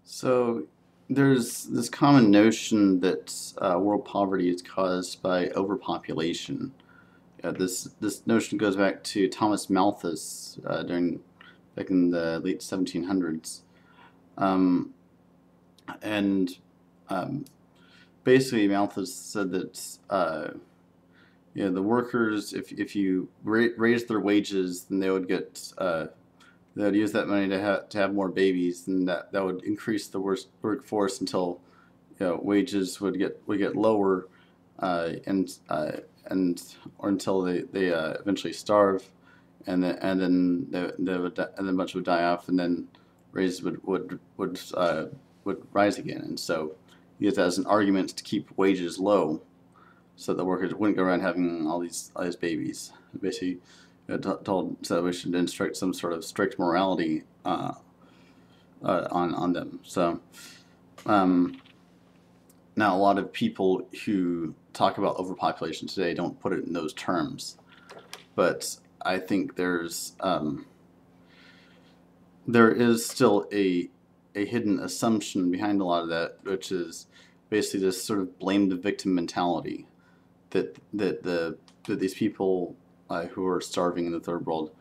So there's this common notion that world poverty is caused by overpopulation. This notion goes back to Thomas Malthus during back in the late 1700s, um, and um, basically Malthus said that the workers, if you raise their wages, then they would use that money to have more babies, and that would increase the workforce until wages would get lower, and or until they eventually starve, and then a bunch would die off, and then wages would rise again, and so he used that as an argument to keep wages low, so the workers wouldn't go around having all these babies. Basically, told so we should instruct some sort of strict morality on them. So um, now a lot of people who talk about overpopulation today don't put it in those terms, but I think there is still a hidden assumption behind a lot of that, which is basically this sort of blame the victim mentality that these people who are starving in the third world,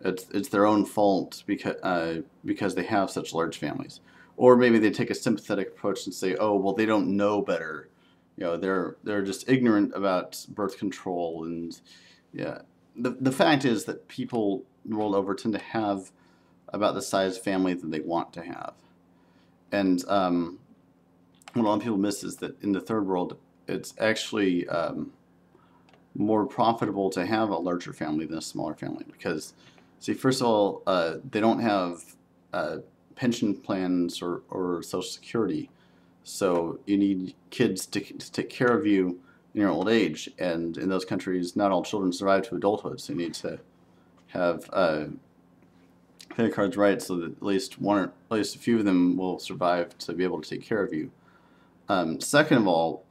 it's their own fault because they have such large families, or maybe they take a sympathetic approach and say, oh well, they don't know better, they're just ignorant about birth control, and yeah, the fact is that people the world over tend to have about the size family that they want to have, and what a lot of people miss is that in the third world, it's actually more profitable to have a larger family than a smaller family because, see, first of all, they don't have pension plans or Social Security, so you need kids to take care of you in your old age, and in those countries, not all children survive to adulthood, so you need to have credit cards right so that at least a few of them will survive to be able to take care of you. Second of all,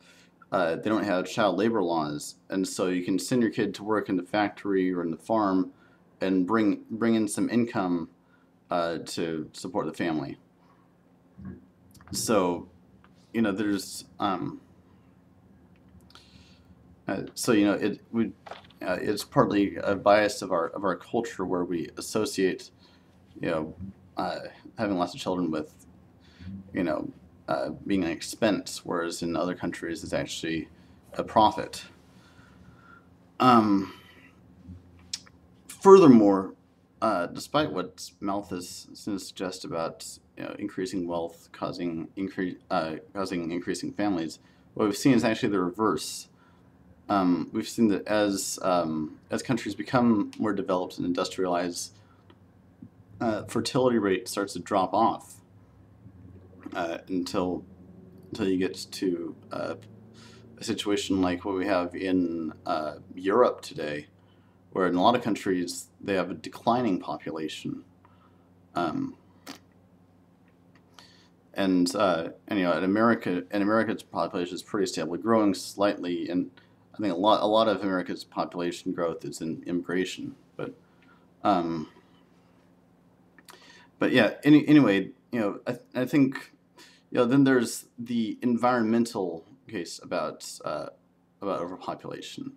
they don't have child labor laws, and so you can send your kid to work in the factory or in the farm, and bring in some income to support the family. So, there's so it's partly a bias of our culture where we associate you know uh, having lots of children with you know being an expense, whereas in other countries it's actually a profit. Um, Furthermore, despite what Malthus seems to suggest about increasing wealth causing increasing families, what we've seen is actually the reverse. We've seen that as countries become more developed and industrialized, fertility rate starts to drop off until you get to a situation like what we have in Europe today, where in a lot of countries they have a declining population, um, and in America's population is pretty stable, growing slightly, and I think a lot of America's population growth is in immigration, um, but yeah. Anyway, I think then there's the environmental case about overpopulation.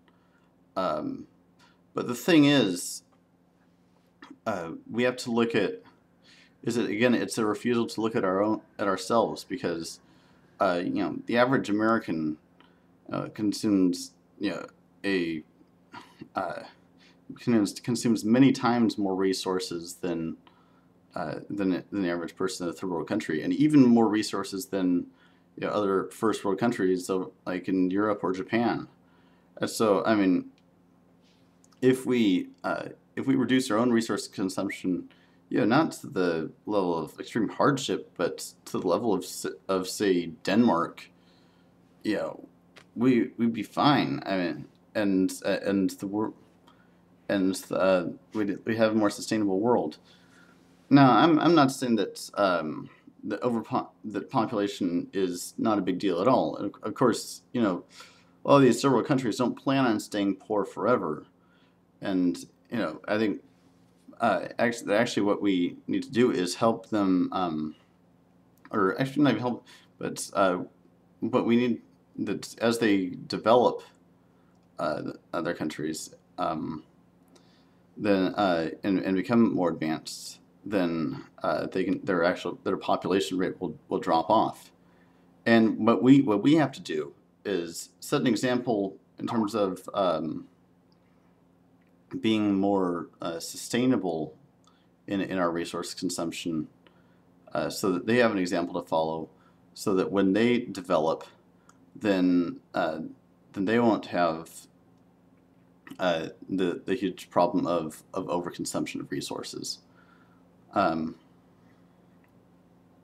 Um, but the thing is, we have to look at is it again? It's a refusal to look at ourselves because the average American consumes a uh, consumes many times more resources than the average person in a third world country, and even more resources than other first world countries, so like in Europe or Japan. And so, I mean, if we reduce our own resource consumption, not to the level of extreme hardship, but to the level of say Denmark, you know, we'd be fine. I mean, and the world and we have a more sustainable world. No, I'm not saying that that population is not a big deal at all. Of course, all these third world countries don't plan on staying poor forever, and I think actually what we need to do is help them or actually not even help, but we need that as they develop other countries, then and become more advanced, then their population rate will drop off. And what we have to do is set an example in terms of being more sustainable in our resource consumption, so that they have an example to follow, so that when they develop, then they won't have the huge problem of overconsumption of resources. Um,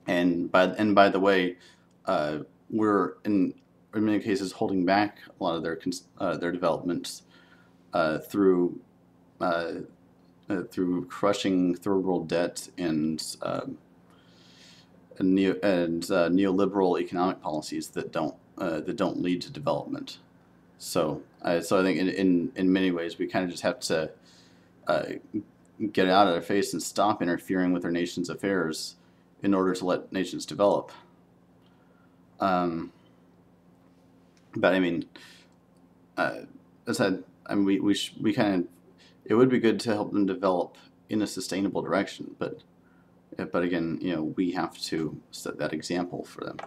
and by the way, we're in many cases holding back a lot of their developments through through crushing third world debt and neoliberal economic policies that don't lead to development. So I think in many ways we kind of just have to uh, get out of their face and stop interfering with their nation's affairs in order to let nations develop. Um, but I mean, as I mean, we kind of, it would be good to help them develop in a sustainable direction, but again, we have to set that example for them.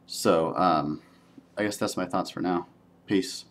So I guess that's my thoughts for now. Peace.